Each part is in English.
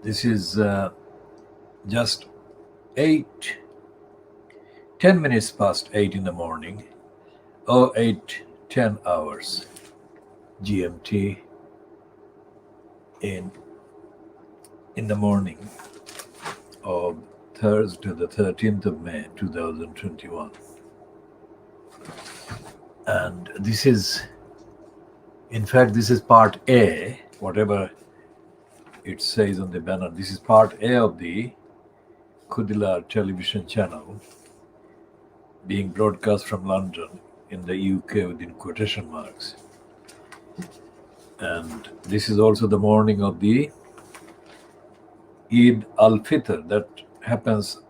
This is just 10 minutes past 8 in the morning, 08:10 hours GMT in the morning of Thursday, the 13th of May, 2021. And this is, in fact, this is part A, whatever it says on the banner. This is part A of the KhoodeelaarTV television channel being broadcast from London in the UK within quotation marks. And this is also the morning of the Eid al-Fitr that happens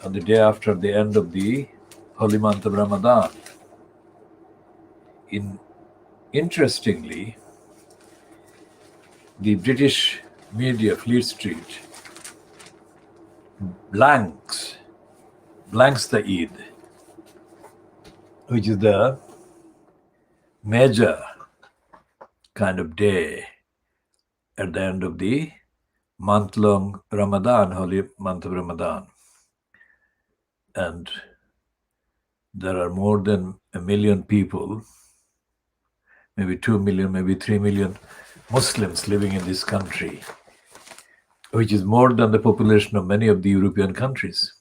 on the day after the end of the holy month of Ramadan. Interestingly, the British media, Fleet Street, blanks the Eid, which is the major kind of day at the end of the month-long Ramadan, holy month of Ramadan. And there are more than 1 million people, maybe 2 million, maybe 3 million Muslims living in this country, which is more than the population of many of the European countries.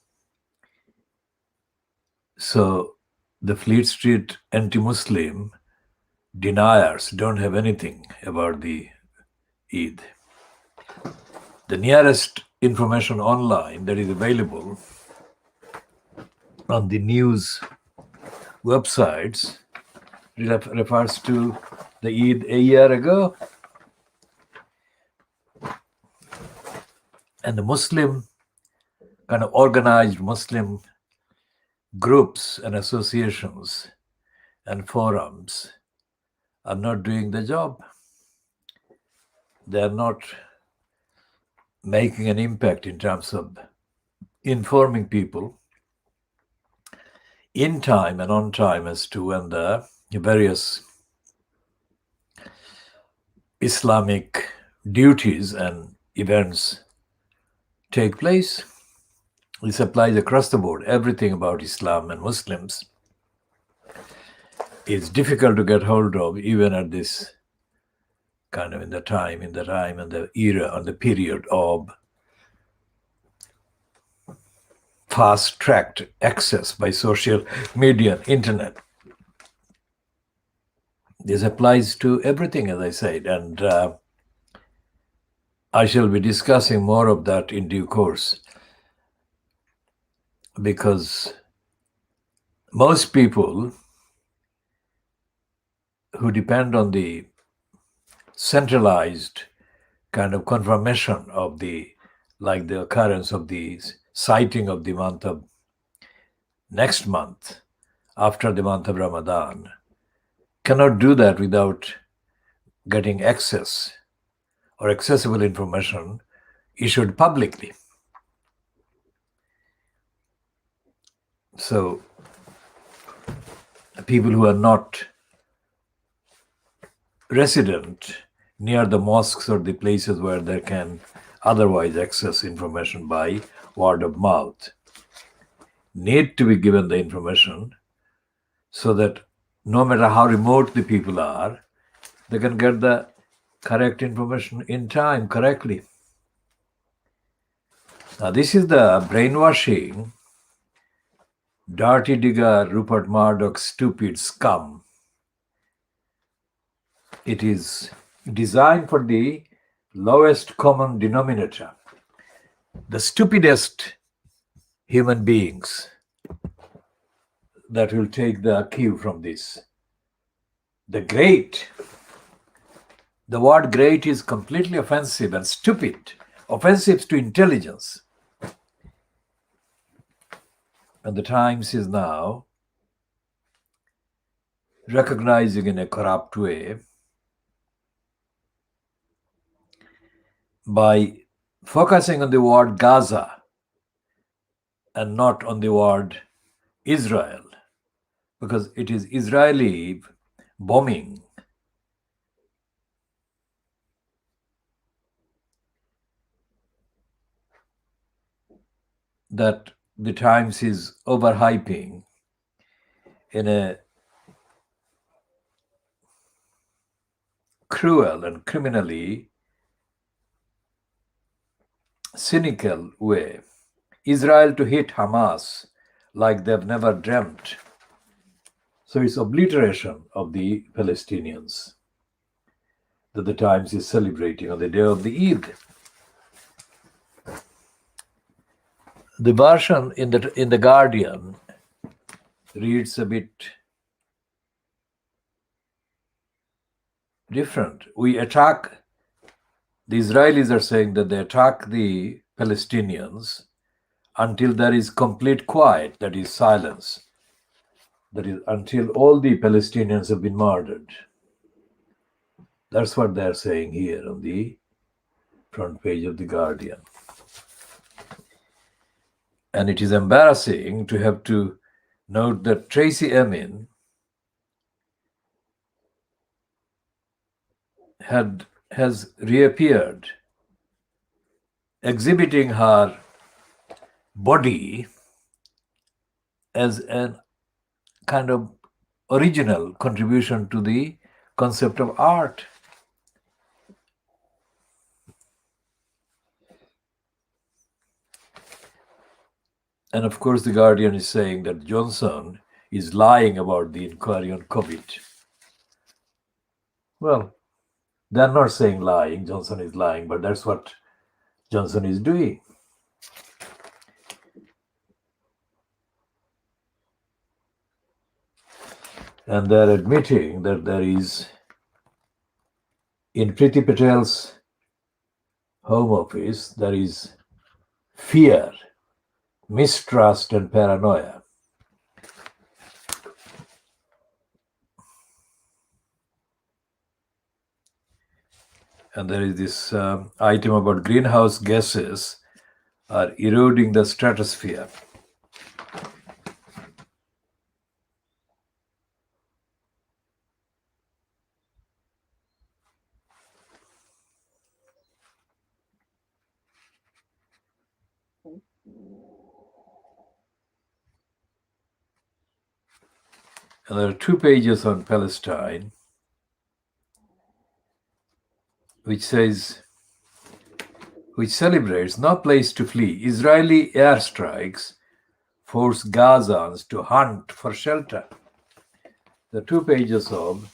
So the Fleet Street anti-Muslim deniers don't have anything about the Eid. The nearest information online that is available on the news websites refers to the Eid a year ago. And the Muslim, kind of organized Muslim groups and associations and forums are not doing the job. They are not making an impact in terms of informing people in time and on time as to when the various Islamic duties and events take place. This applies across the board. Everything about Islam and Muslims is difficult to get hold of, even at this kind of in the time and the era and the period of fast-tracked access by social media and internet. This applies to everything, as I said, and I shall be discussing more of that in due course, because most people who depend on the centralized kind of confirmation of the occurrence of the sighting of the month of next month after the month of Ramadan cannot do that without getting access or accessible information issued publicly. So people who are not resident near the mosques or the places where they can otherwise access information by word of mouth need to be given the information so that no matter how remote the people are, they can get the correct information in time, correctly. Now, this is the brainwashing, dirty digger, Rupert Murdoch, stupid scum. It is designed for the lowest common denominator, the stupidest human beings that will take the cue from this. The great, the word great is completely offensive and stupid, offensive to intelligence. And the Times is now recognizing in a corrupt way by focusing on the word Gaza and not on the word Israel, because it is Israeli bombing that the Times is overhyping in a cruel and criminally cynical way. Israel to hit Hamas like they've never dreamt. So it's obliteration of the Palestinians that the Times is celebrating on the day of the Eid. The version in the Guardian reads a bit different. We attack, the Israelis are saying that they attack the Palestinians until there is complete quiet, that is silence. That is until all the Palestinians have been murdered. That's what they're saying here on the front page of the Guardian. And it is embarrassing to have to note that Tracy Emin has reappeared, exhibiting her body as a kind of original contribution to the concept of art. And of course, the Guardian is saying that Johnson is lying about the inquiry on COVID. Well, they're not saying lying, Johnson is lying, but that's what Johnson is doing. And they're admitting that there is, in Priti Patel's Home Office, there is fear, mistrust, and paranoia. And there is this item about greenhouse gases are eroding the stratosphere. And there are 2 pages on Palestine, which celebrates no place to flee. Israeli airstrikes force Gazans to hunt for shelter. The 2 pages of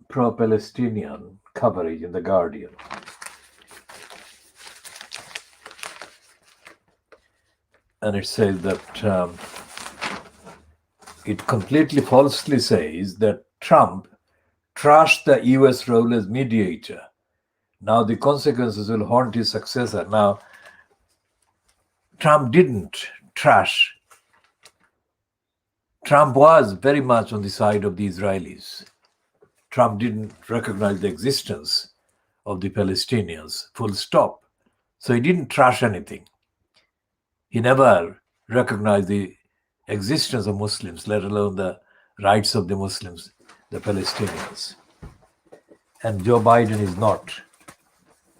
pro-Palestinian coverage in the Guardian. And it says that it completely falsely says that Trump trashed the US role as mediator. Now the consequences will haunt his successor. Now, Trump didn't trash. Trump was very much on the side of the Israelis. Trump didn't recognize the existence of the Palestinians, full stop. So he didn't trash anything. He never recognized the existence of Muslims, let alone the rights of the Muslims, the Palestinians. And Joe Biden is not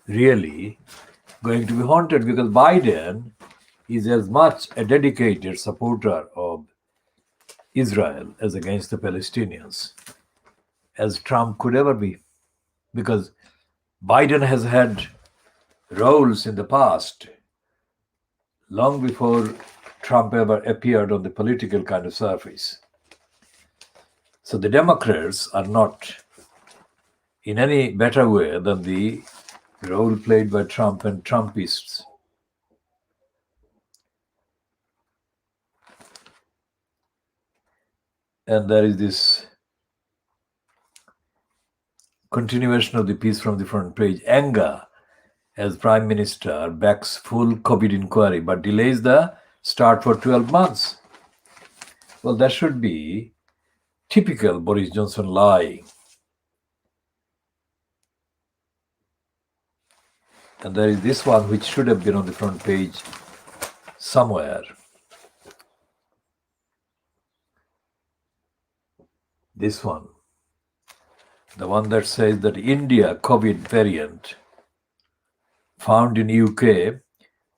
really going to be haunted because Biden is as much a dedicated supporter of Israel as against the Palestinians as Trump could ever be. Because Biden has had roles in the past, long before Trump ever appeared on the political kind of surface. So the Democrats are not in any better way than the role played by Trump and Trumpists. And there is this continuation of the piece from the front page. Anger as Prime Minister backs full COVID inquiry but delays the start for 12 months. Well, that should be typical Boris Johnson lying. And there is this one which should have been on the front page somewhere. This one. The one that says that India COVID variant found in UK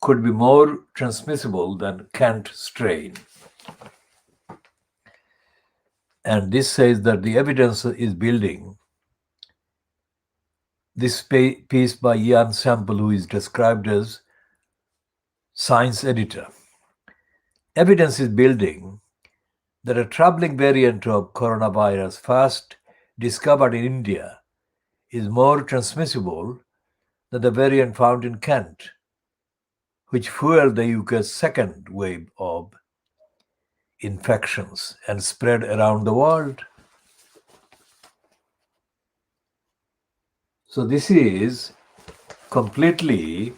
could be more transmissible than Kent strain. And this says that the evidence is building. This piece by Ian Sample, who is described as science editor. Evidence is building that a troubling variant of coronavirus first discovered in India is more transmissible than the variant found in Kent, which fueled the UK's second wave of infections and spread around the world. So this is completely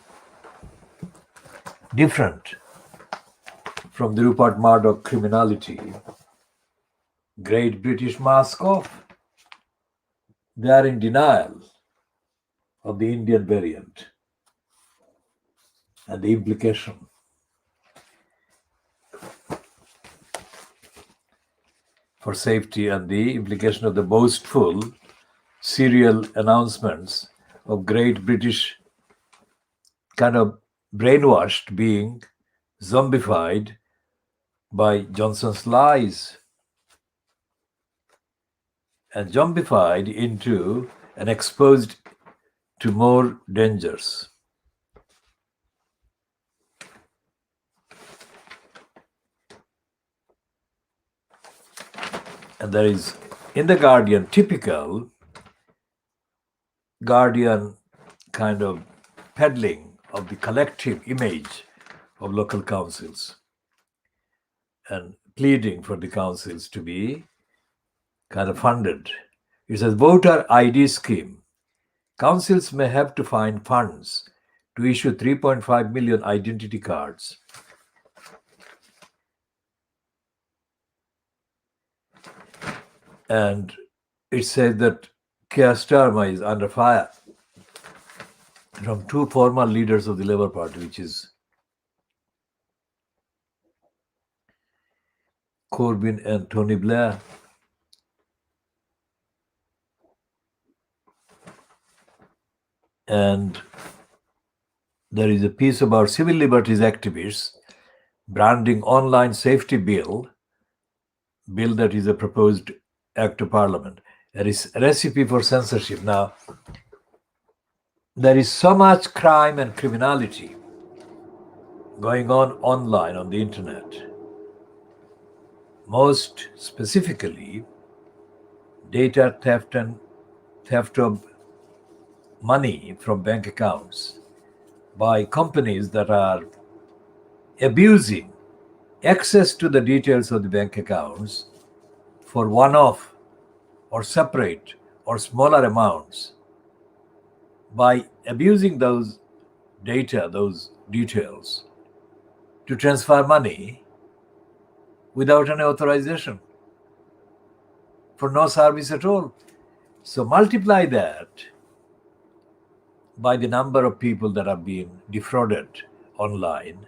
different from the Rupert Murdoch criminality. Great British mask off. They are in denial of the Indian variant and the implication. For safety and the implication of the boastful serial announcements of Great British kind of brainwashed being zombified by Johnson's lies and zombified into and exposed to more dangers. And there is, in the Guardian, typical Guardian kind of peddling of the collective image of local councils and pleading for the councils to be kind of funded. It says voter ID scheme. Councils may have to find funds to issue 3.5 million identity cards. And it says that Keir Starmer is under fire from two former leaders of the Labour Party, which is Corbyn and Tony Blair. And there is a piece about civil liberties activists branding online safety bill that is a proposed act of parliament. There is a recipe for censorship. Now, there is so much crime and criminality going on online on the internet. Most specifically, data theft and theft of money from bank accounts by companies that are abusing access to the details of the bank accounts for one-off or separate or smaller amounts, by abusing those data, those details, to transfer money without any authorization for no service at all. So multiply that by the number of people that are being defrauded online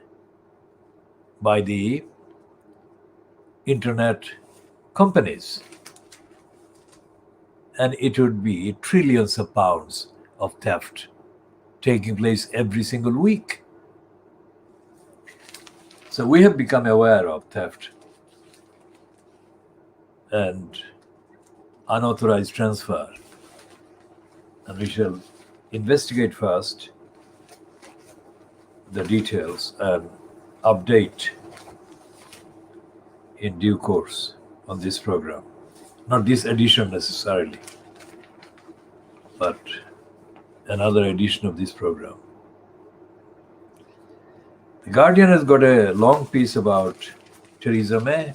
by the internet companies, and it would be trillions of pounds of theft taking place every single week. So we have become aware of theft and unauthorized transfer, and we shall investigate first the details and update in due course on this program. Not this edition necessarily, but another edition of this program. The Guardian has got a long piece about Theresa May.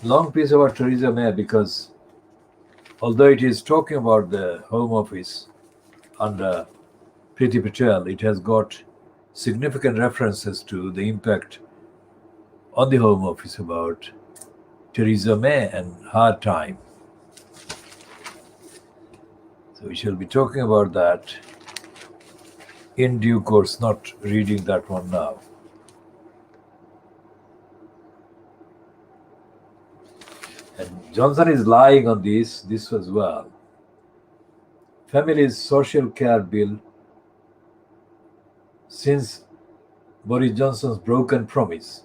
Long piece about Theresa May because although it is talking about the Home Office under Priti Patel, it has got significant references to the impact on the Home Office about Theresa May and her time. So we shall be talking about that in due course, not reading that one now. And Johnson is lying on this as well. Family's social care bill since Boris Johnson's broken promise,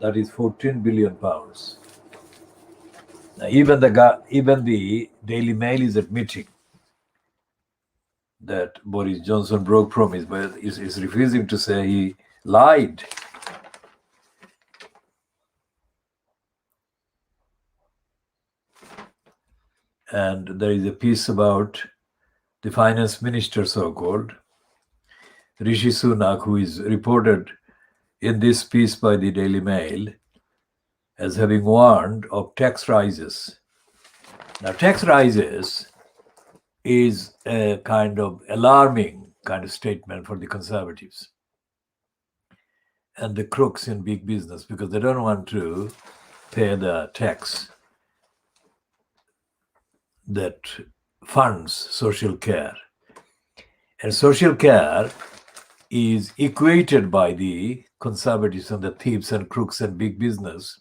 that is 14 billion pounds. Now, even the Daily Mail is admitting that Boris Johnson broke promise, but is refusing to say he lied. And there is a piece about the finance minister, so-called, Rishi Sunak, who is reported in this piece by the Daily Mail as having warned of tax rises. Now, tax rises is a kind of alarming kind of statement for the conservatives and the crooks in big business, because they don't want to pay the tax that funds social care. And social care is equated by the conservatives and the thieves and crooks and big business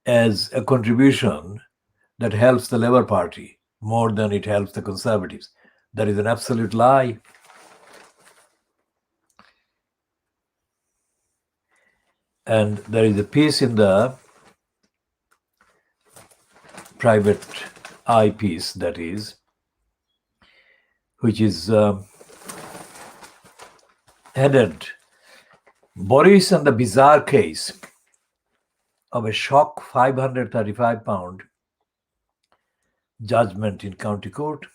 as a contribution that helps the Labour Party more than it helps the conservatives. That is an absolute lie. And there is a piece in the private eye piece, that is, which is headed Boris and the bizarre case of a shock £535 judgment in county court.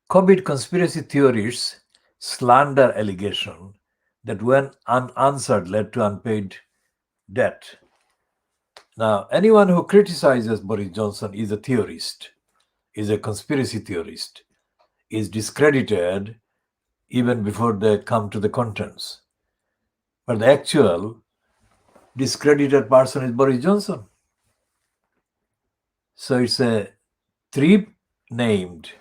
COVID conspiracy theorists slander allegation that when unanswered led to unpaid debt. Now, anyone who criticizes Boris Johnson is a theorist, is a conspiracy theorist, is discredited even before they come to the contents. But the actual discredited person is Boris Johnson. So it's a three-named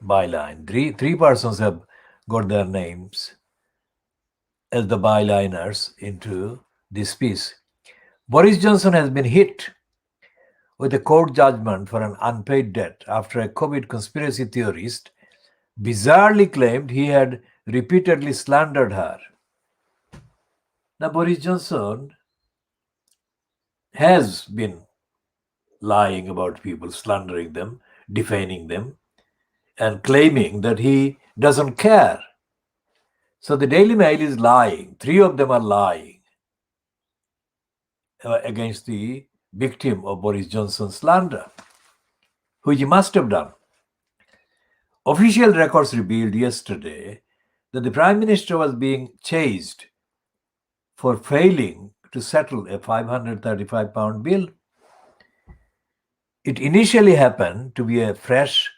byline. Three persons have got their names as the byliners into this piece. Boris Johnson has been hit with a court judgment for an unpaid debt after a COVID conspiracy theorist bizarrely claimed he had repeatedly slandered her. Now, Boris Johnson has been lying about people, slandering them, defaming them, and claiming that he doesn't care. So the Daily Mail is lying. Three of them are lying against the victim of Boris Johnson's slander, which he must have done. Official records revealed yesterday that the Prime Minister was being chased for failing to settle a £535 bill. It initially happened to be a fresh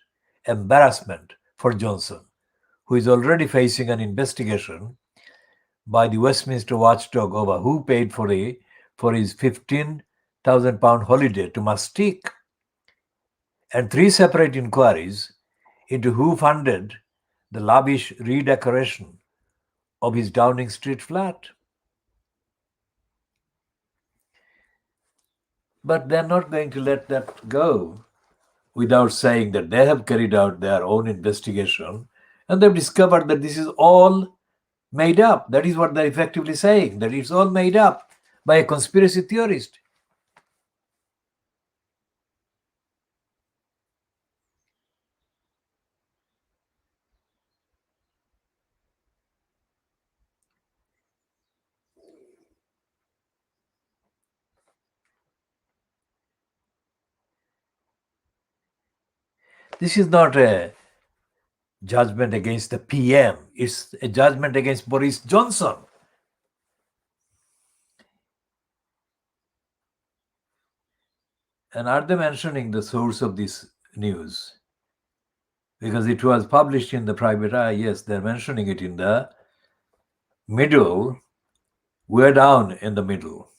embarrassment for Johnson, who is already facing an investigation by the Westminster watchdog over who paid for his £15,000 holiday to Mustique, and three separate inquiries into who funded the lavish redecoration of his Downing Street flat. But they're not going to let that go without saying that they have carried out their own investigation and they've discovered that this is all made up. That is what they're effectively saying, that it's all made up by a conspiracy theorist. This is not a judgment against the PM. It's a judgment against Boris Johnson. And are they mentioning the source of this news? Because it was published in the private eye. Yes, they're mentioning it in the middle, way down in the middle.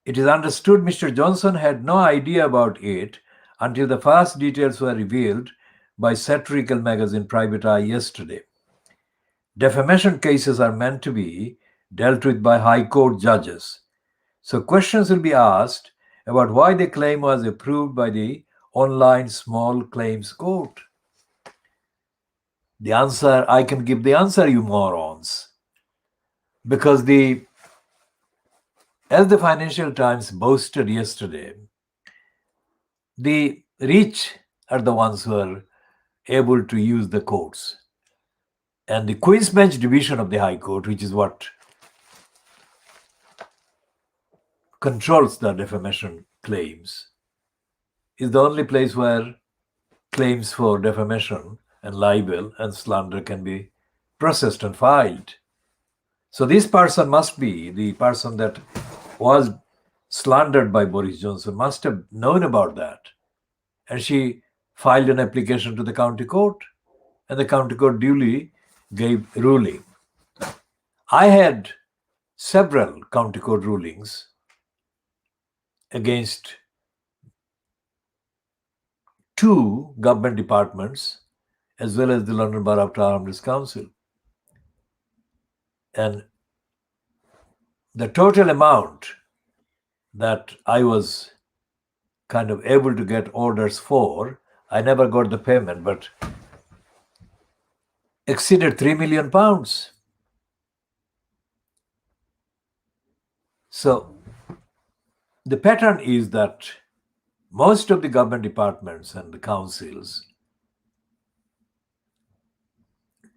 It is understood Mr. Johnson had no idea about it until the first details were revealed by satirical magazine Private Eye yesterday. Defamation cases are meant to be dealt with by High Court judges. So questions will be asked about why the claim was approved by the online small claims court? The answer, I can give the answer, you morons. Because as the Financial Times boasted yesterday, the rich are the ones who are able to use the courts. And the Queen's Bench Division of the High Court, which is what controls the defamation claims, is the only place where claims for defamation and libel and slander can be processed and filed. So this person must be the person that was slandered by Boris Johnson, must have known about that. And she filed an application to the county court, and the county court duly gave ruling. I had several county court rulings against 2 government departments as well as the London Bar of Arms Council. And the total amount that I was kind of able to get orders for, I never got the payment, but exceeded £3 million. So the pattern is that most of the government departments and the councils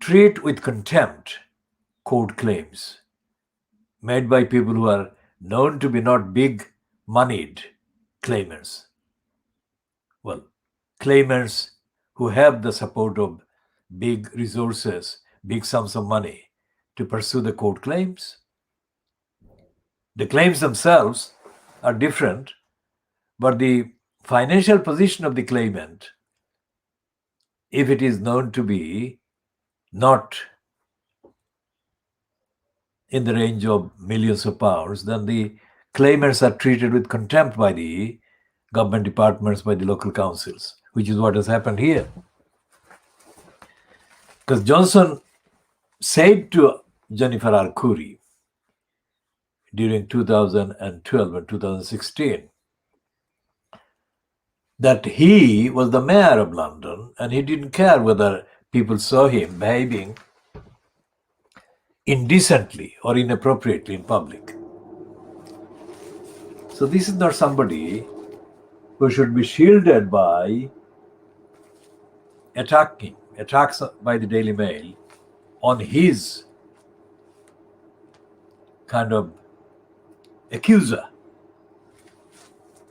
treat with contempt court claims made by people who are known to be not big moneyed claimants. Well, claimants who have the support of big resources, big sums of money to pursue the court claims. The claims themselves are different, but the financial position of the claimant, if it is known to be not in the range of millions of pounds, then the claimants are treated with contempt by the government departments, by the local councils, which is what has happened here. Because Johnson said to Jennifer R. Curry during 2012 and 2016 that he was the mayor of London and he didn't care whether people saw him behaving indecently or inappropriately in public. So this is not somebody who should be shielded by attacks by the Daily Mail on his kind of accuser.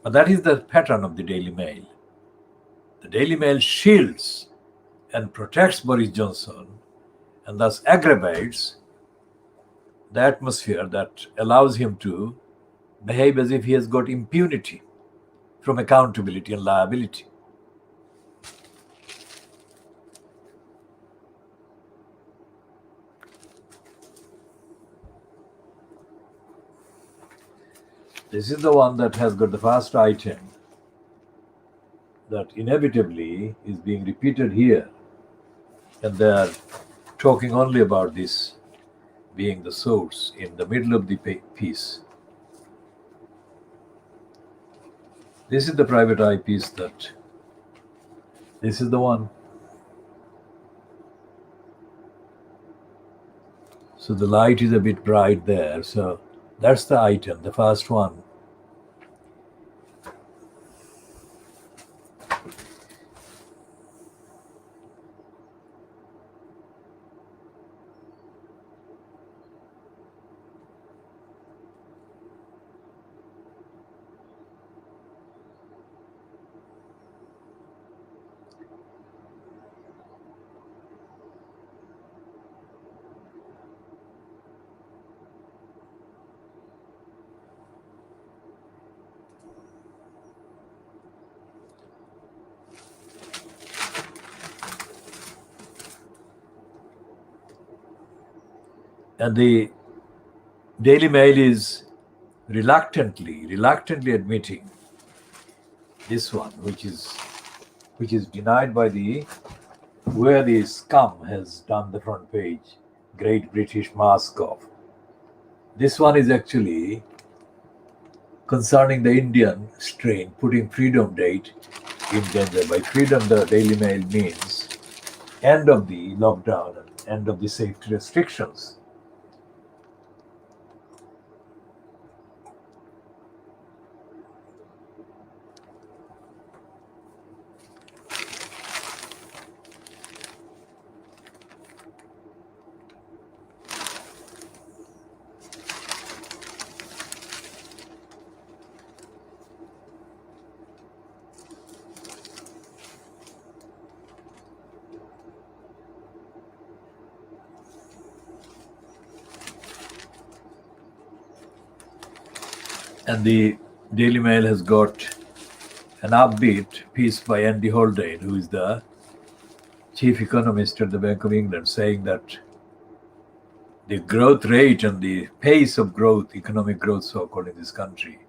But that is the pattern of the Daily Mail. The Daily Mail shields and protects Boris Johnson and thus aggravates the atmosphere that allows him to behave as if he has got impunity from accountability and liability. This is the one that has got the first item that inevitably is being repeated here. And they are talking only about this being the source in the middle of the piece. This is the private eye piece this is the one. So the light is a bit bright there. So that's the item, the first one. And the Daily Mail is reluctantly admitting this one, which is denied by where the scum has done the front page, Great British Mask Off. This one is actually concerning the Indian strain, putting Freedom Date in danger. By freedom, the Daily Mail means end of the lockdown and end of the safety restrictions. And the Daily Mail has got an upbeat piece by Andy Haldane, who is the chief economist at the Bank of England, saying that the growth rate and the pace of growth, economic growth, so-called, in this country,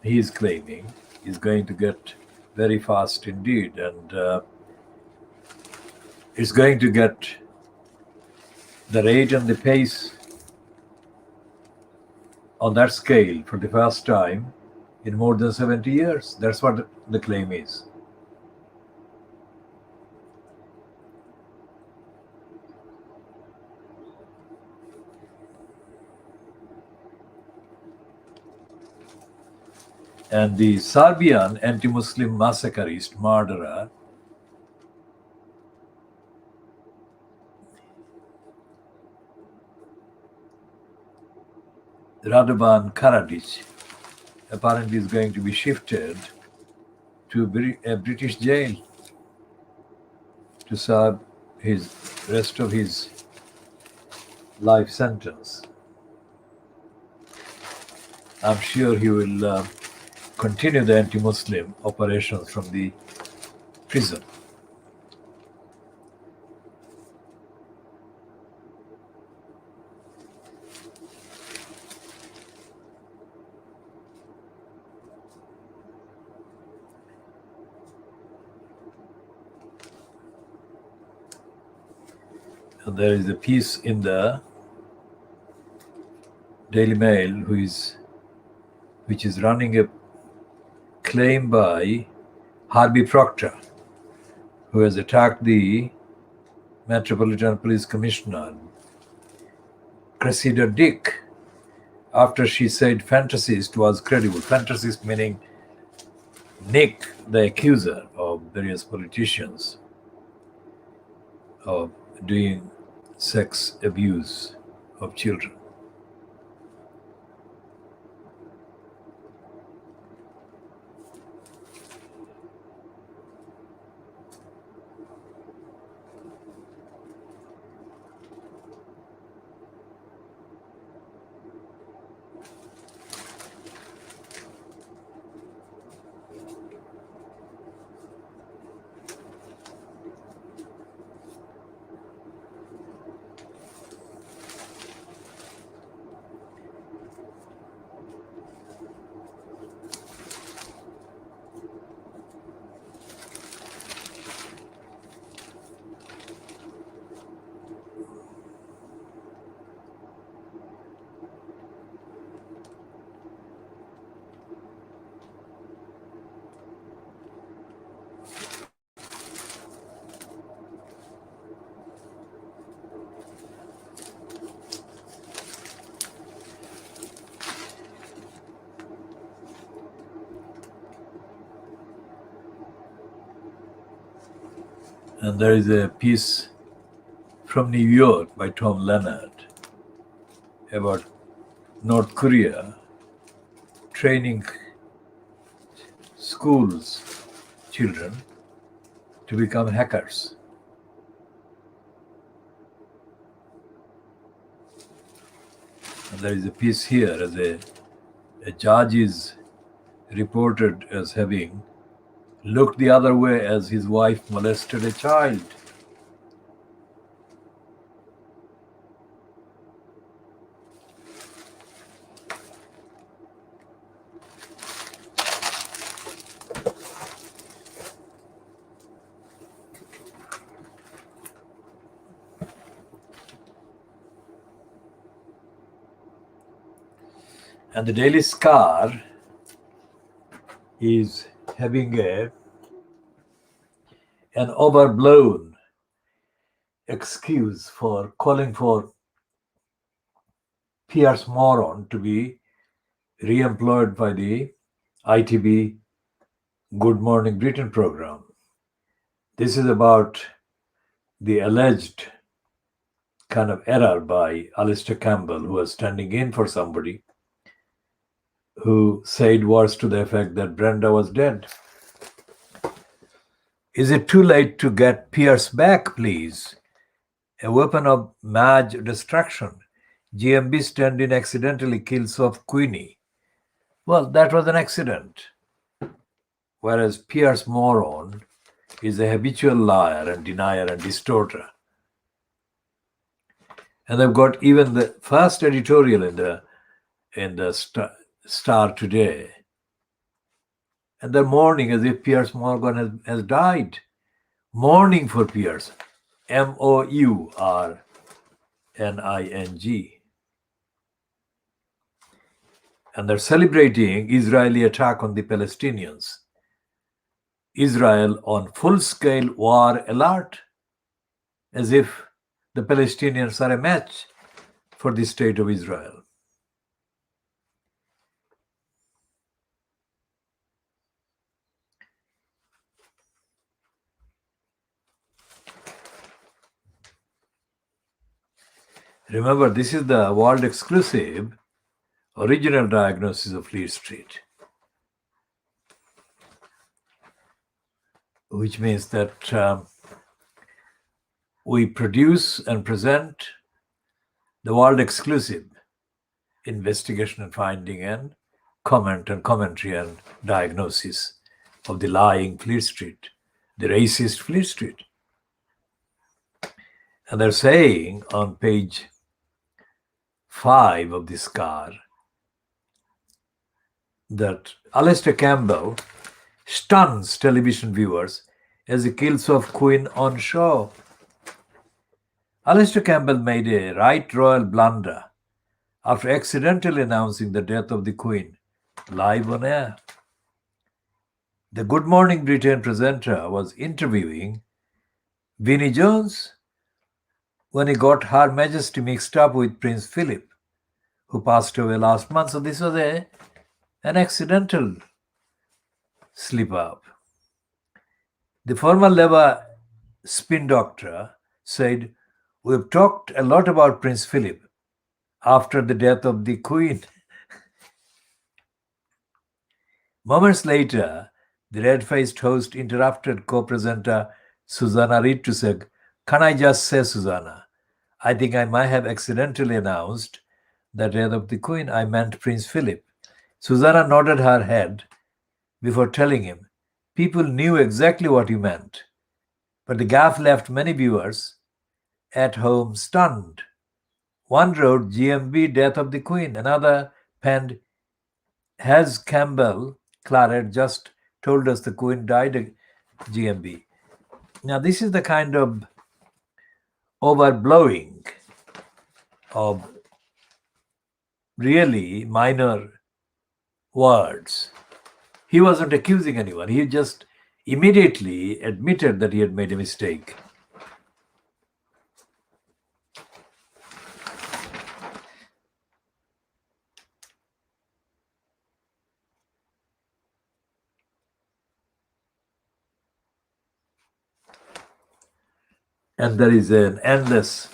he is claiming is going to get very fast indeed. And it's going to get the rate and the pace on that scale for the first time in more than 70 years. That's what the claim is. And the Serbian anti-Muslim massacreist murderer Radovan Karadzic apparently is going to be shifted to a British jail to serve his rest of his life sentence. I'm sure he will continue the anti-Muslim operations from the prison. And there is a piece in the Daily Mail which is running a claim by Harvey Proctor, who has attacked the Metropolitan Police Commissioner, Cressida Dick, after she said fantasist was credible. Fantasist meaning Nick, the accuser of various politicians of doing sex abuse of children. And there is a piece from New York by Tom Leonard about North Korea training schools children to become hackers. And there is a piece here as a judge is reported as having looked the other way as his wife molested a child. And the Daily Star is having an overblown excuse for calling for Piers Moron to be re-employed by the ITV Good Morning Britain program. This is about the alleged kind of error by Alistair Campbell, who was standing in for somebody who said words to the effect that Brenda was dead. Is it too late to get Pierce back, please? A weapon of mass destruction. GMB stand-in accidentally kills off Queenie. Well, that was an accident. Whereas Pierce Moron is a habitual liar and denier and distorter. And they've got even the first editorial in the Star today. And they're mourning as if Piers Morgan has died. Mourning for Piers. Mourning. And they're celebrating Israeli attack on the Palestinians. Israel on full-scale war alert, as if the Palestinians are a match for the state of Israel. Remember, this is the world exclusive original diagnosis of Fleet Street, which means that we produce and present the world exclusive investigation and finding and comment and commentary and diagnosis of the lying Fleet Street, the racist Fleet Street. And they're saying on page 5 of this car that Alistair Campbell stuns television viewers as he kills off Queen on show. Alistair Campbell made a right royal blunder after accidentally announcing the death of the Queen live on air. The Good Morning Britain presenter was interviewing Vinnie Jones when he got Her Majesty mixed up with Prince Philip, who passed away last month. So this was an accidental slip-up. The former Labour spin doctor said, "We've talked a lot about Prince Philip after the death of the Queen." Moments later, the red-faced host interrupted co-presenter Susanna Reid to say, "Can I just say, Susanna, I think I might have accidentally announced the death of the Queen. I meant Prince Philip." Susanna nodded her head before telling him, "People knew exactly what you meant." But the gaffe left many viewers at home stunned. One wrote, "GMB, death of the Queen." Another penned, "Has Campbell Claret just told us the Queen died, GMB." Now, this is the kind of overblowing of really minor words. He wasn't accusing anyone. He just immediately admitted that he had made a mistake. And there is an endless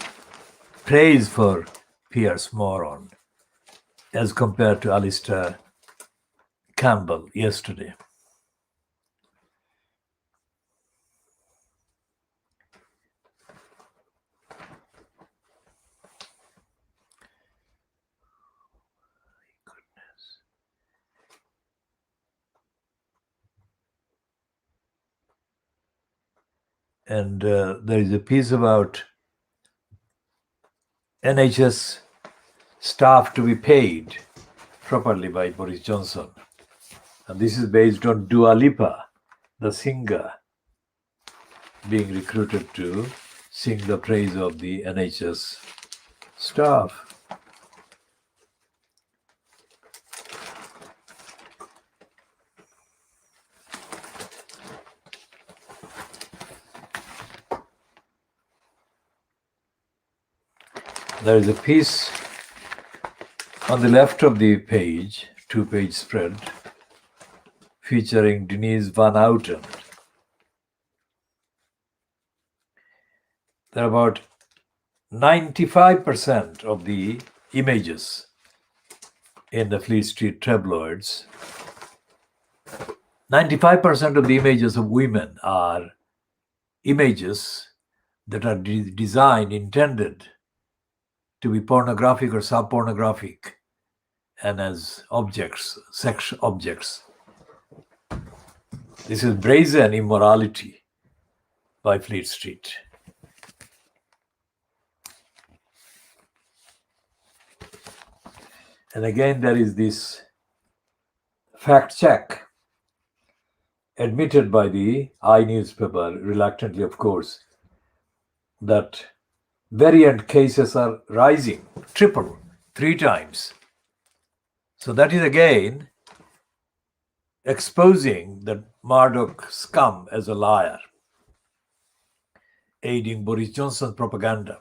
praise for Piers Moron as compared to Alistair Campbell yesterday. And there is a piece about NHS staff to be paid properly by Boris Johnson. And this is based on Dua Lipa, the singer, being recruited to sing the praise of the NHS staff. There is a piece on the left of the page, 2-page spread, featuring Denise Van Outen. There are about 95% of the images in the Fleet Street tabloids. 95% of the images of women are images that are designed, intended to be pornographic or sub-pornographic, and as objects, sex objects. This is brazen immorality by Fleet Street. And again, there is this fact check admitted by the I newspaper, reluctantly of course, that variant cases are rising, triple, 3 times. So that is again exposing the Murdoch scum as a liar, aiding Boris Johnson's propaganda.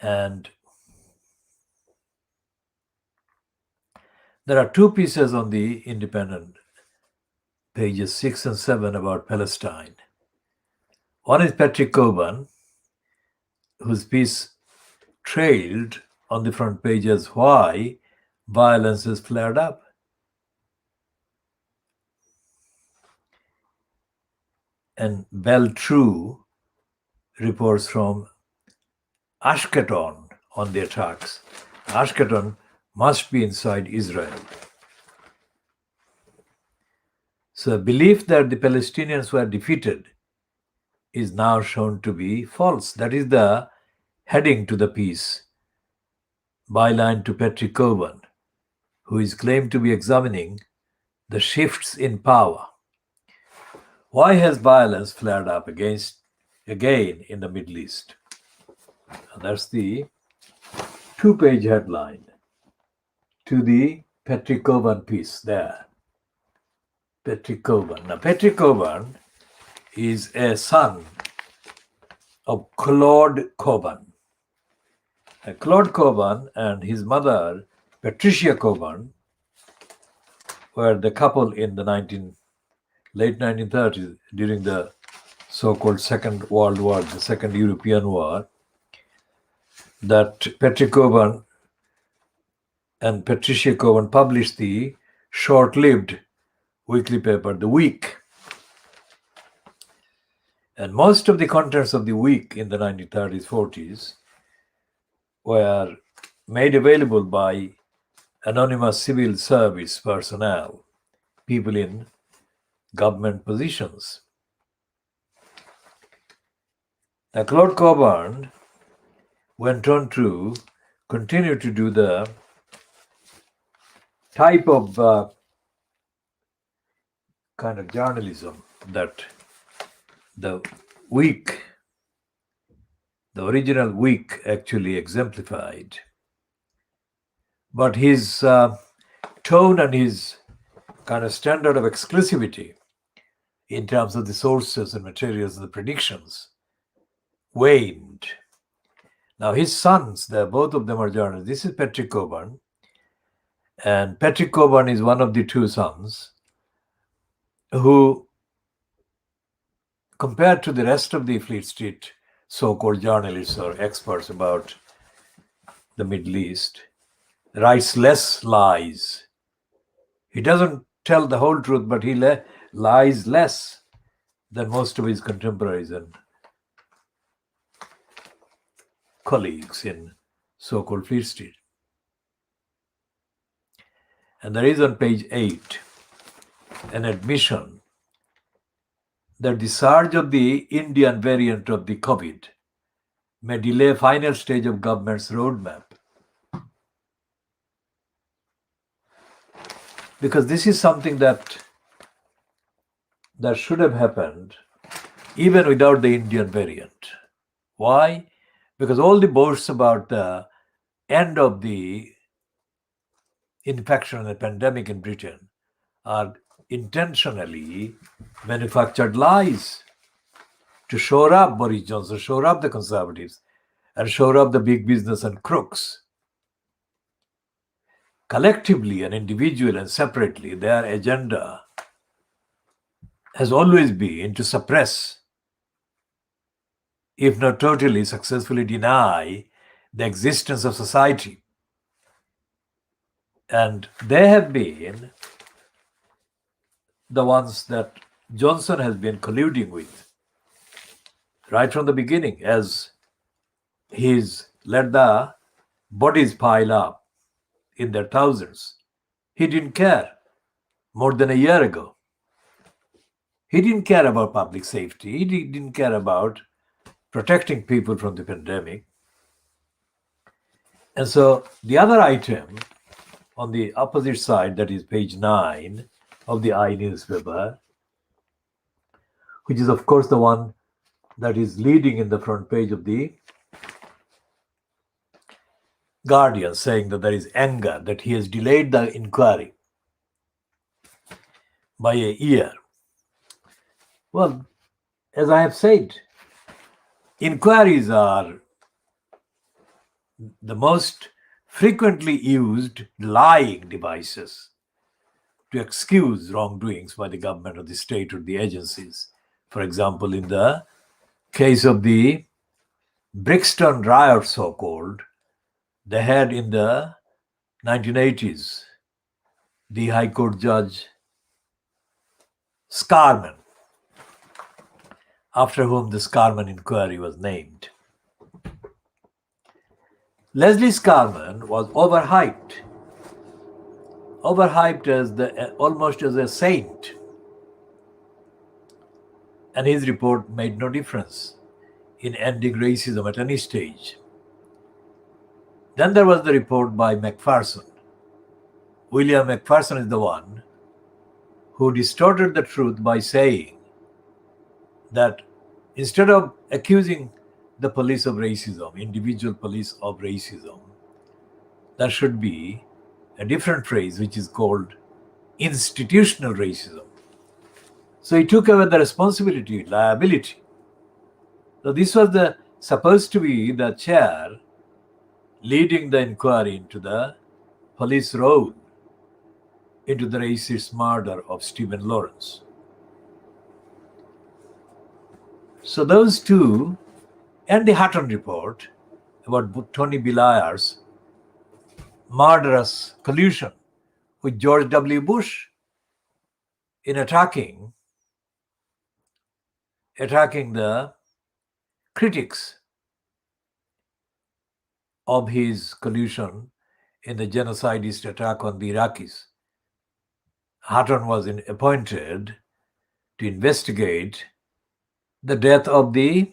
And there are 2 pieces on the Independent, pages 6 and 7, about Palestine. One is Patrick Coburn, whose piece trailed on the front page as why violence has flared up. And Bell True reports from Ashkelon on the attacks. Ashkelon must be inside Israel. So the belief that the Palestinians were defeated is now shown to be false. That is the heading to the piece, byline to Patrick Coburn, who is claimed to be examining the shifts in power. Why has violence flared up again in the Middle East? And that's the 2-page headline to the Patrick Coburn piece there. Patrick Coburn. Now, Patrick Coburn is a son of Claude Coburn. Claude Coburn and his mother, Patricia Coburn, were the couple in the late 1930s during the so-called Second World War, the Second European War, that Patrick Coburn and Patricia Coburn published the short-lived weekly paper, The Week. And most of the contents of The Week in the 1930s, 40s were made available by anonymous civil service personnel, people in government positions. Now, Claude Coburn went on to continue to do the type of kind of journalism that the Week, the original Week, actually exemplified. But his tone and his kind of standard of exclusivity in terms of the sources and materials and the predictions waned. Now his sons, both of them are journalists. This is Patrick Coburn. And Patrick Coburn is one of the 2 sons who, compared to the rest of the Fleet Street so-called journalists or experts about the Middle East, writes less lies. He doesn't tell the whole truth, but he lies less than most of his contemporaries and colleagues in so-called Fleet Street. And there is on page 8 an admission that the surge of the Indian variant of the COVID may delay final stage of government's roadmap. Because this is something that should have happened even without the Indian variant. Why? Because all the boasts about the end of the infection and the pandemic in Britain are intentionally manufactured lies to shore up Boris Johnson, shore up the Conservatives, and shore up the big business and crooks. Collectively and individually and separately, their agenda has always been to suppress, if not totally successfully deny, the existence of society. And they have been the ones that Johnson has been colluding with right from the beginning, as he's let the bodies pile up in their thousands. He didn't care more than a year ago. He didn't care about public safety. He didn't care about protecting people from the pandemic. And so the other item on the opposite side, that is page 9 of the I newspaper, which is of course the one that is leading in the front page of the Guardian, saying that there is anger, that he has delayed the inquiry by a year. Well, as I have said, inquiries are the most frequently used lying devices to excuse wrongdoings by the government or the state or the agencies. For example, in the case of the Brixton riot, so-called, they had in the 1980s the High Court Judge Scarman, after whom the Scarman inquiry was named. Leslie Scarman was overhyped as almost as a saint, and his report made no difference in ending racism at any stage. Then there was the report by Macpherson. William Macpherson is the one who distorted the truth by saying that instead of accusing the police of racism, individual police of racism, there should be a different phrase which is called institutional racism. So he took away the responsibility, liability. So this was supposed to be the chair leading the inquiry into the police role into the racist murder of Stephen Lawrence. So those two, and the Hutton report about Tony Blair's murderous collusion with George W. Bush in attacking the critics of his collusion in the genocidist attack on the Iraqis. Hutton was appointed to investigate the death of the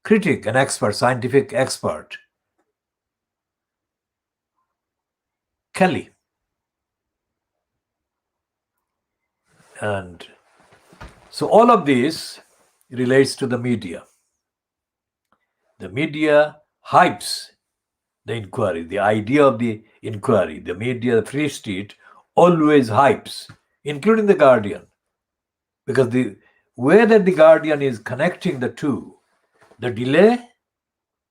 critic, an expert, scientific expert, Kelly. And so all of this relates to the media. The media hypes the inquiry, the idea of the inquiry. The media, the Free Street, always hypes, including the Guardian, because the way that the Guardian is connecting the two, the delay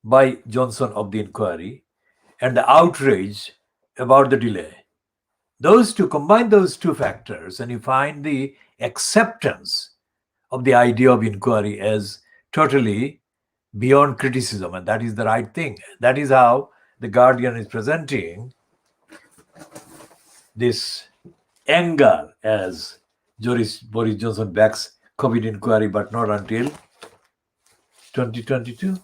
by Johnson of the inquiry and the outrage about the delay, combine those two factors, and you find the acceptance of the idea of inquiry as totally beyond criticism, and that is the right thing. That is how the Guardian is presenting this anger as Boris Johnson backs COVID inquiry, but not until 2022.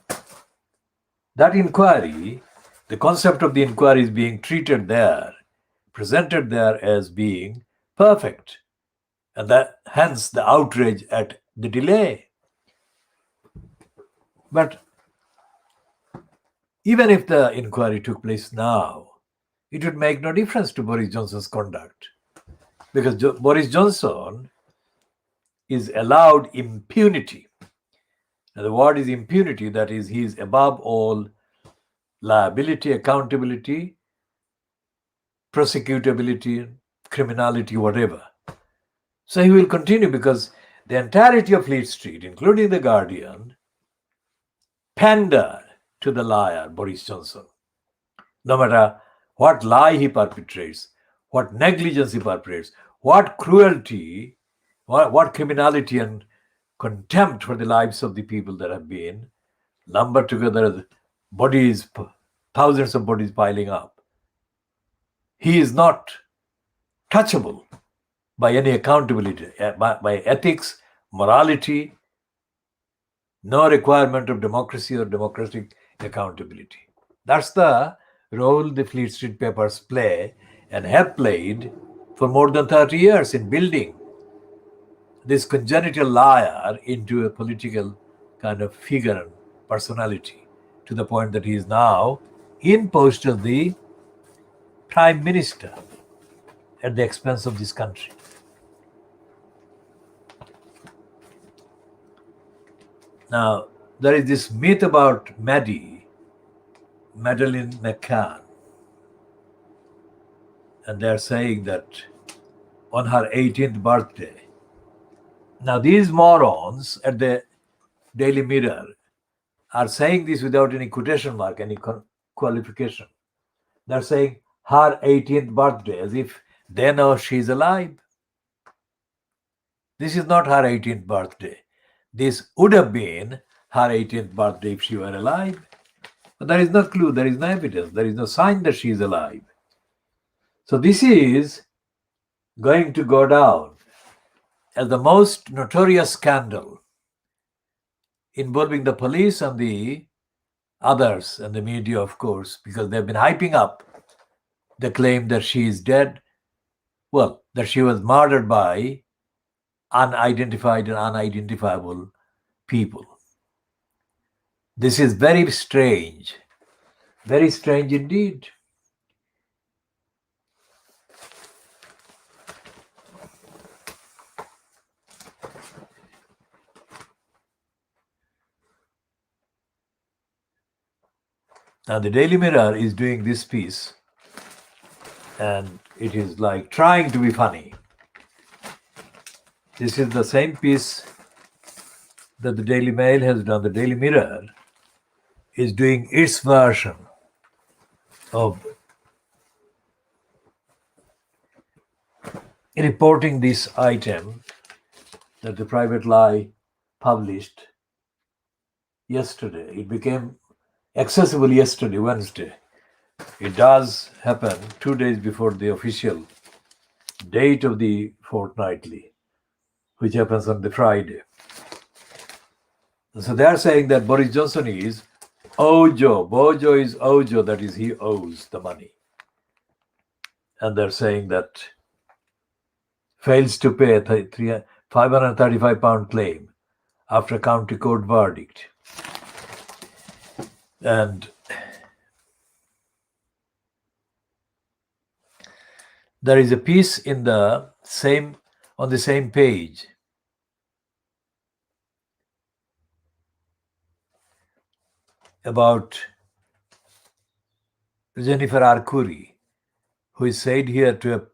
That inquiry, the concept of the inquiry is being presented there as being perfect, and that hence the outrage at the delay. But even if the inquiry took place now, it would make no difference to Boris Johnson's conduct, because Boris Johnson is allowed impunity. Now, the word is impunity, that is, he is above all liability, accountability, prosecutability, criminality, whatever. So he will continue because the entirety of Fleet Street, including the Guardian, pander to the liar, Boris Johnson. No matter what lie he perpetrates, what negligence he perpetrates, what cruelty, what criminality and contempt for the lives of the people that have been lumbered together, bodies, thousands of bodies piling up. He is not touchable by any accountability, by ethics, morality, no requirement of democracy or democratic accountability. That's the role the Fleet Street papers play and have played for more than 30 years in building this congenital liar into a political kind of figure and personality, to the point that he is now in post of the prime minister at the expense of this country. Now, there is this myth about Madeleine McCann, and they're saying that on her 18th birthday. Now, these morons at the Daily Mirror are saying this without any quotation mark, any qualification. They're saying her 18th birthday as if they know she's alive. This is not her 18th birthday. This would have been her 18th birthday if she were alive. But there is no clue, there is no evidence, there is no sign that she is alive. So this is going to go down as the most notorious scandal involving the police and the others and the media, of course, because they've been hyping up the claim that she is dead. Well, that she was murdered by unidentified and unidentifiable people. This is very strange indeed. Now, the Daily Mirror is doing this piece, and it is like trying to be funny. This is the same piece that the Daily Mail has done. The Daily Mirror is doing its version of reporting this item that the Private Lie published yesterday. It became accessible yesterday, Wednesday. It does happen 2 days before the official date of the fortnightly, which happens on the Friday. So they are saying that Boris Johnson is Ojo. Bojo is Ojo, that is, he owes the money. And they're saying that fails to pay a £535 claim after county court verdict. And there is a piece on the same page about Jennifer Arcuri, who is said here to have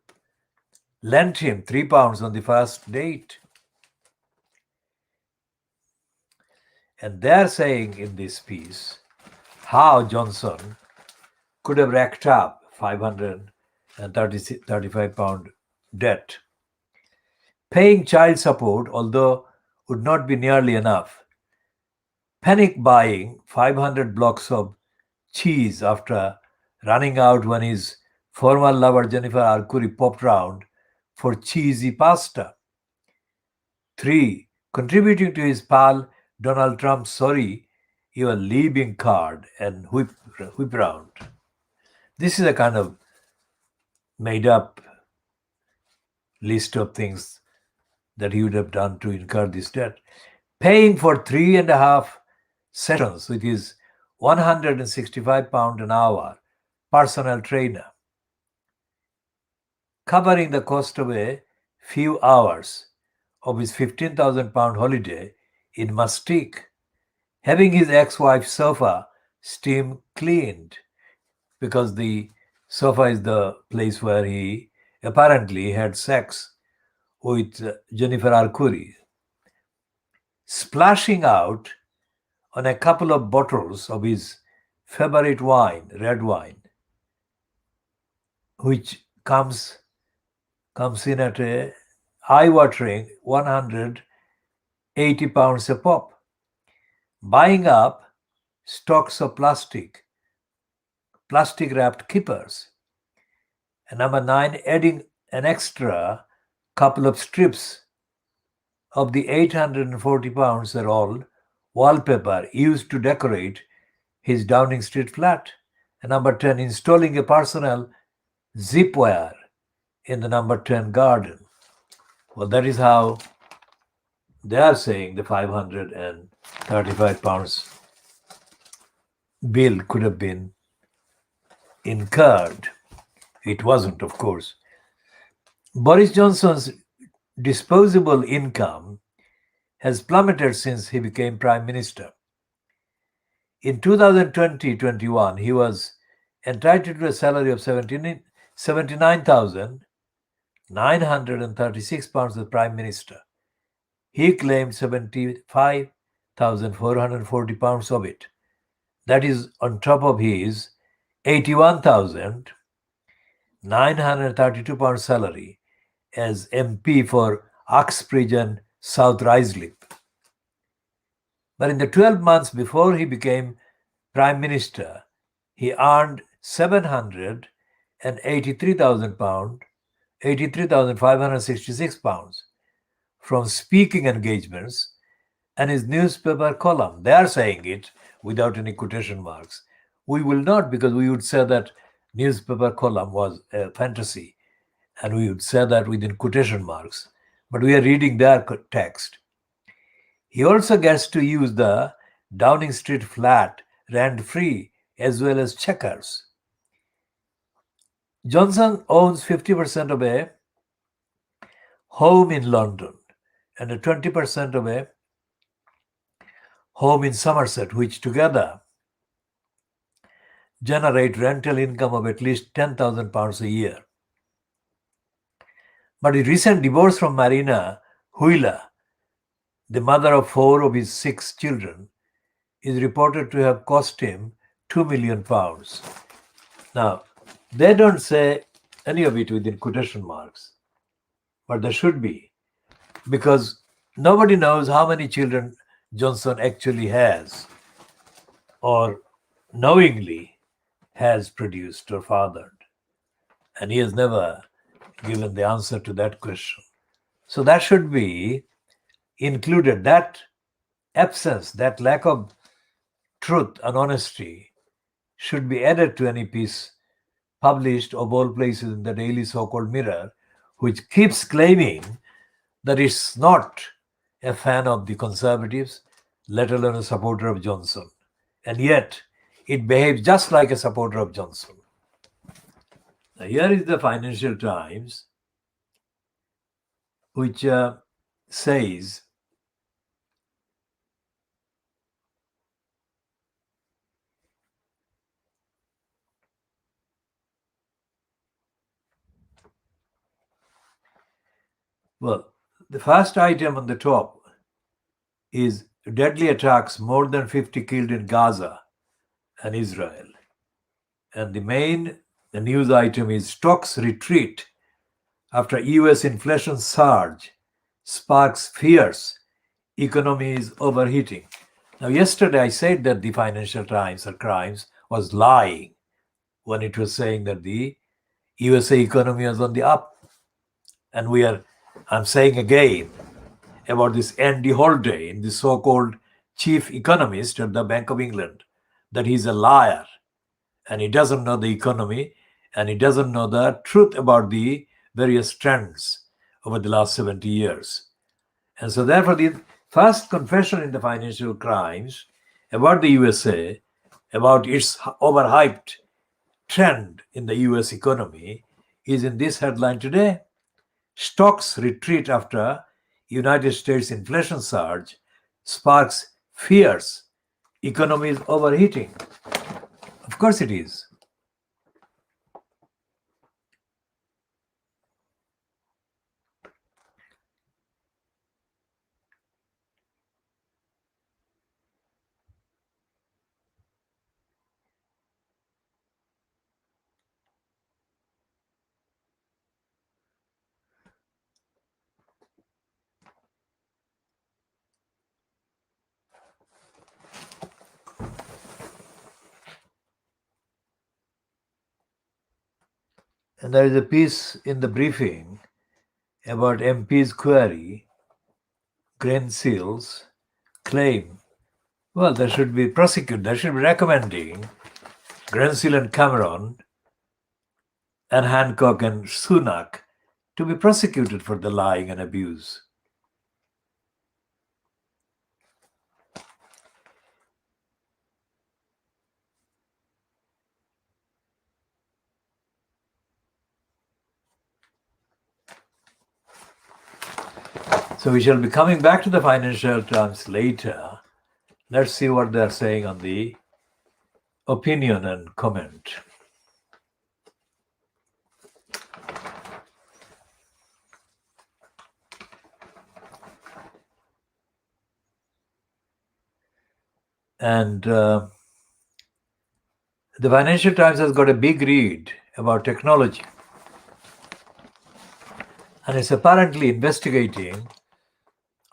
lent him £3 on the first date. And they're saying in this piece how Johnson could have racked up £535 debt. Paying child support, although would not be nearly enough. Panic buying 500 blocks of cheese after running out when his former lover Jennifer Arcuri popped round for cheesy pasta. 3. Contributing to his pal Donald Trump's sorry you are leaving card and whip round. This is a kind of made up list of things that he would have done to incur this debt. Paying for 3.5 sessions with his £165 an hour personal trainer. Covering the cost of a few hours of his £15,000 holiday in Mustique. Having his ex-wife's sofa steam cleaned, because the sofa is the place where he apparently had sex with Jennifer Arcuri, splashing out on a couple of bottles of his favorite wine, red wine, which comes in at a eye-watering 180 pounds a pop, buying up stocks of plastic-wrapped kippers. And number 9, adding an extra couple of strips of the 840 pounds are all wallpaper used to decorate his Downing Street flat. And number 10, installing a personal zip wire in the number 10 garden. Well, that is how they are saying the 535 pounds bill could have been incurred. It wasn't, of course. Boris Johnson's disposable income has plummeted since he became Prime Minister. In 2020-21, he was entitled to a salary of 79,936 pounds as Prime Minister. He claimed 75,440 pounds of it. That is on top of his 81,932 pounds salary as MP for Uxbridge and South Ruislip. But in the 12 months before he became Prime Minister, he earned 783,000 pounds, 83,566 pounds from speaking engagements and his newspaper column. They are saying it without any quotation marks. We will not, because we would say that newspaper column was a fantasy, and we would say that within quotation marks. But we are reading their text. He also gets to use the Downing Street flat rent-free as well as Chequers. Johnson owns 50% of a home in London and a 20% of a home in Somerset, which together generate rental income of at least £10,000 a year. But his recent divorce from Marina Huila, the mother of 4 of his 6 children, is reported to have cost him £2 million. Now, they don't say any of it within quotation marks, but there should be, because nobody knows how many children Johnson actually has or knowingly has produced or fathered. And he has never given the answer to that question. So that should be included. That absence, that lack of truth and honesty should be added to any piece published of all places in the daily so-called Mirror, which keeps claiming that it's not a fan of the Conservatives, let alone a supporter of Johnson. And yet, it behaves just like a supporter of Johnson. Now, here is the Financial Times, which says, well, the first item on the top is deadly attacks, more than 50 killed in Gaza and Israel. And the news item is stocks retreat after US inflation surge sparks fears economy is overheating. Now, yesterday I said that the Financial Times or Crimes was lying when it was saying that the USA economy was on the up. And I'm saying again about this Andy Holiday, the so-called chief economist at the Bank of England, that he's a liar and he doesn't know the economy and he doesn't know the truth about the various trends over the last 70 years. And so therefore the first confession in the Financial Crimes about the USA, about its overhyped trend in the US economy, is in this headline today. Stocks retreat after United States inflation surge sparks fears economy is overheating. Of course it is. And there is a piece in the briefing about MP's query, grain seals, claim. Well, there should be prosecuted. There should be recommending Grensil and Cameron and Hancock and Sunak to be prosecuted for the lying and abuse. So we shall be coming back to the Financial Times later. Let's see what they're saying on the opinion and comment. And the Financial Times has got a big read about technology. And it's apparently investigating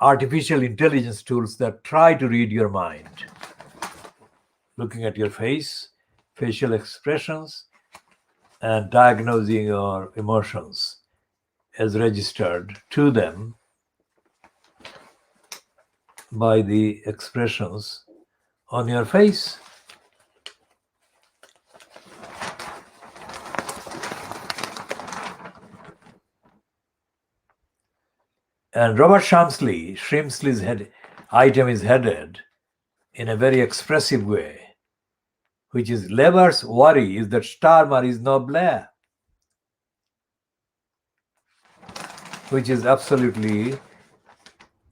artificial intelligence tools that try to read your mind, looking at your face, facial expressions, and diagnosing your emotions as registered to them by the expressions on your face. And Robert Shrimsley's item is headed in a very expressive way, which is Labour's worry is that Starmer is no Blair, which is absolutely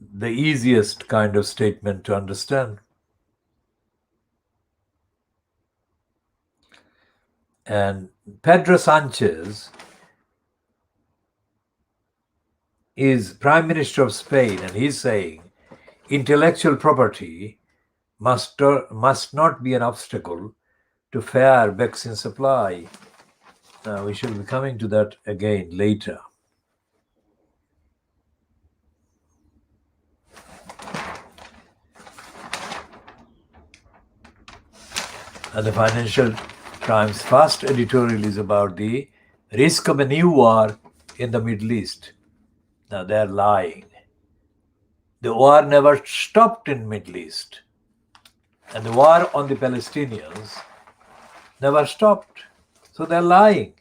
the easiest kind of statement to understand. And Pedro Sanchez is Prime Minister of Spain, and he's saying intellectual property must not be an obstacle to fair vaccine supply. Now, we shall be coming to that again later. And the Financial Times' first editorial is about the risk of a new war in the Middle East. Now, they're lying. The war never stopped in Middle East. And the war on the Palestinians never stopped. So they're lying.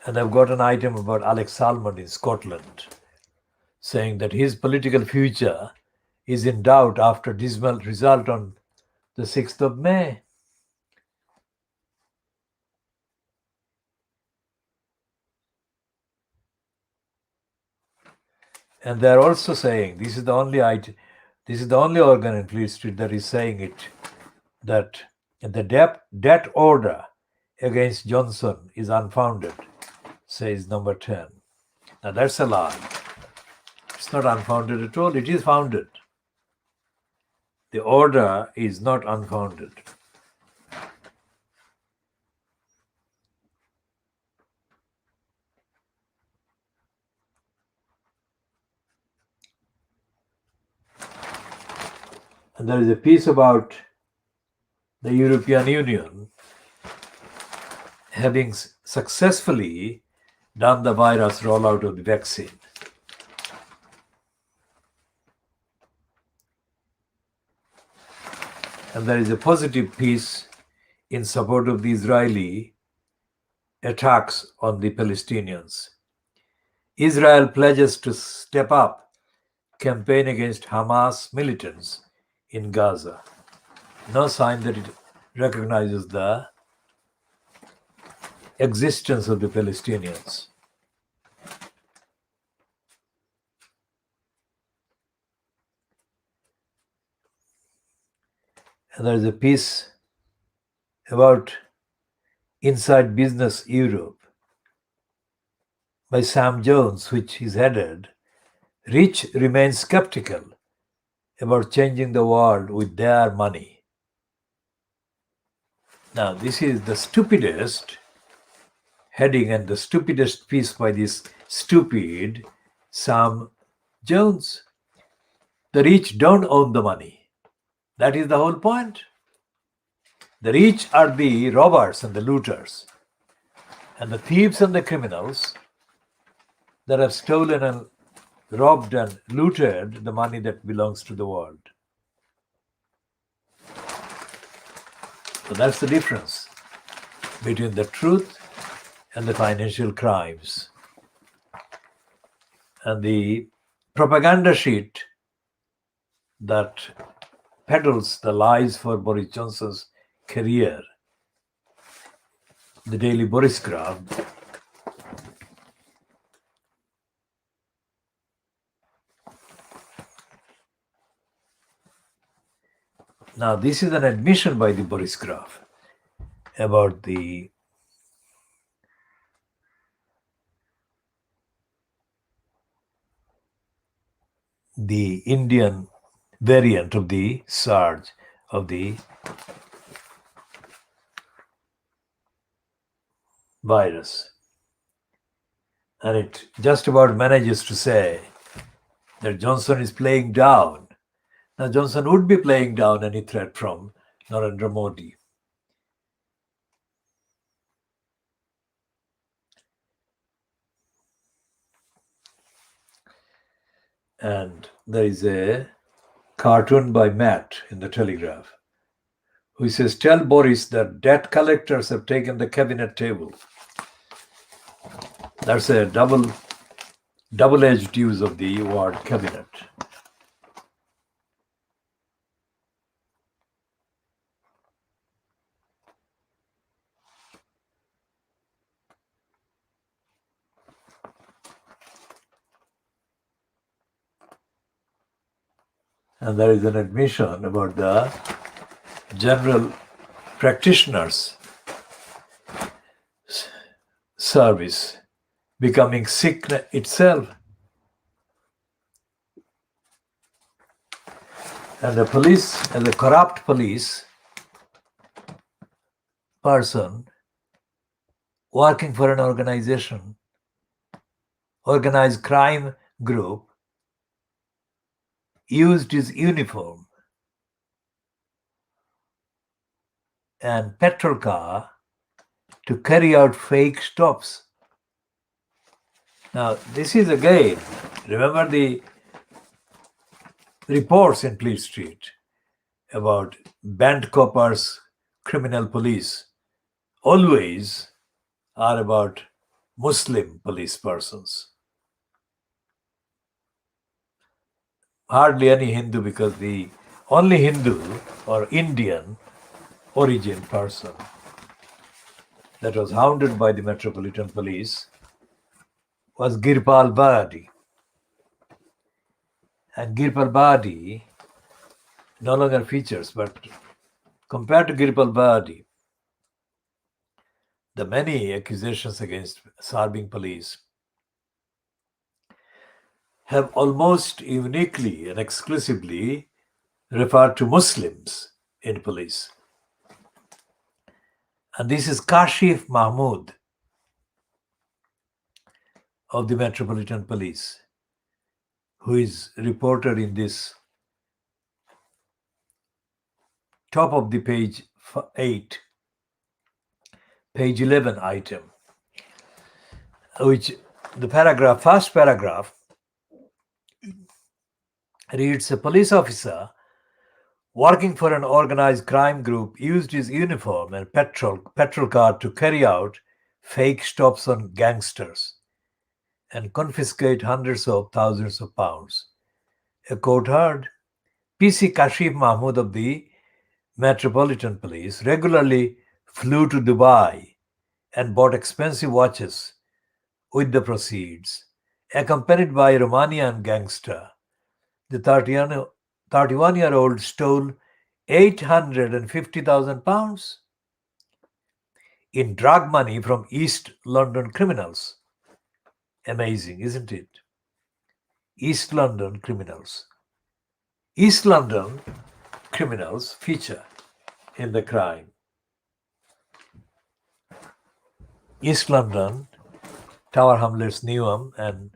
And I've got an item about Alex Salmond in Scotland, saying that his political future is in doubt after dismal result on the 6th of May. And they're also saying, this is the only organ in Fleet Street that is saying it, that the debt order against Johnson is unfounded, says number 10. Now that's a lie. It's not unfounded at all. It is founded. The order is not unfounded. And there is a piece about the European Union having successfully done the virus rollout of the vaccine. And there is a positive piece in support of the Israeli attacks on the Palestinians. Israel pledges to step up campaign against Hamas militants in Gaza. No sign that it recognizes the existence of the Palestinians. And there is a piece about Inside Business Europe by Sam Jones, which is headed, Rich remain skeptical about changing the world with their money. Now, this is the stupidest heading and the stupidest piece by this stupid Sam Jones. The rich don't own the money. That is the whole point. The rich are the robbers and the looters, and the thieves and the criminals that have stolen and robbed and looted the money that belongs to the world. So that's the difference between the truth and the financial crimes. And the propaganda sheet that peddles the lies for Boris Johnson's career, the Daily Boris Graph, now this is an admission by the Boris Graph about the Indian variant of the SARS of the virus. And it just about manages to say that Johnson is playing down. Now, Johnson would be playing down any threat from Narendra Modi. And there is a cartoon by Matt in the Telegraph, who says, "Tell Boris that debt collectors have taken the cabinet table." That's a double-edged use of the word cabinet. And there is an admission about the general practitioners service becoming sick itself. And the police, and the corrupt police person working for an organization, organized crime group, used his uniform and petrol car to carry out fake stops. Now, this is again, remember the reports in Fleet Street about band coppers, criminal police, always are about Muslim police persons. Hardly any Hindu, because the only Hindu or Indian origin person that was hounded by the Metropolitan Police was Girpal Badi. And Girpal Badi no longer features, but compared to Girpal Badi, the many accusations against Sarbing police have almost uniquely and exclusively referred to Muslims in police. And this is Kashif Mahmood of the Metropolitan Police, who is reported in this top of the page 8, page 11 item, which the paragraph, first paragraph, reads, a police officer working for an organized crime group used his uniform and petrol car to carry out fake stops on gangsters and confiscate hundreds of thousands of pounds. A court heard, PC Kashif Mahmood of the Metropolitan Police regularly flew to Dubai and bought expensive watches with the proceeds, accompanied by a Romanian gangster. The 31-year-old stole 850,000 pounds in drug money from East London criminals. Amazing, isn't it? East London criminals. East London criminals feature in the crime. East London, Tower Hamlets, Newham, and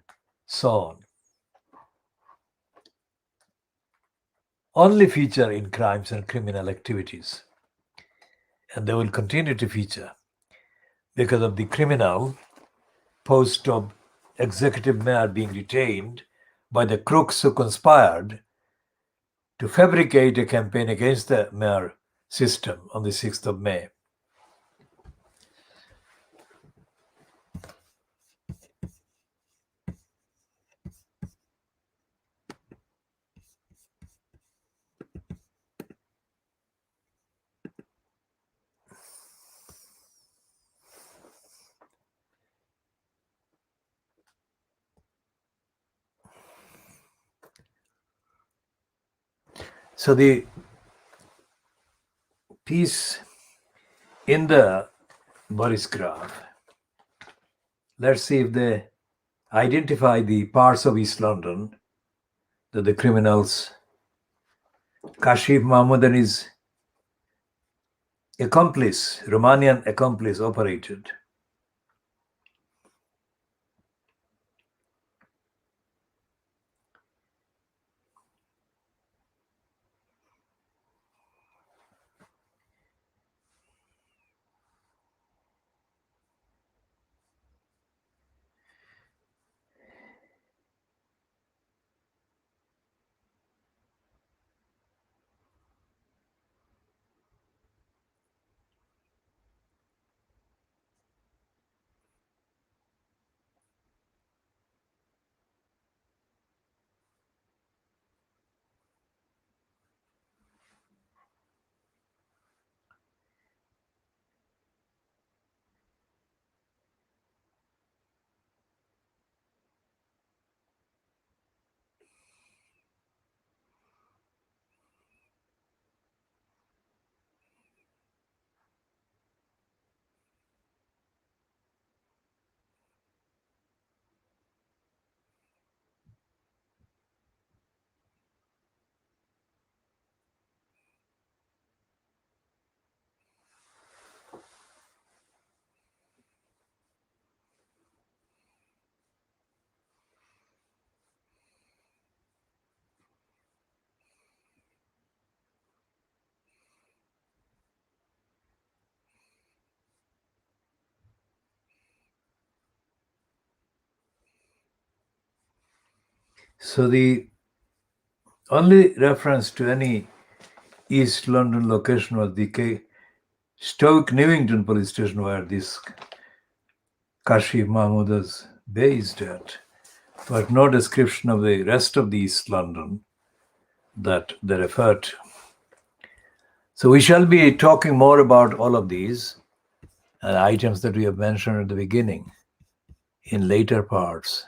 so on. only feature in crimes and criminal activities. And they will continue to feature because of the criminal post of executive mayor being retained by the crooks who conspired to fabricate a campaign against the mayor system on the 6th of May. So the piece in the Boris graph, let's see if they identify the parts of East London that the criminals, Kashif Mahmood and his accomplice, Romanian accomplice, operated. So the only reference to any East London location was the Stoke Newington police station where this Kashif Mahmood was based at, but no description of the rest of the East London that they refer to. So we shall be talking more about all of these items that we have mentioned at the beginning in later parts.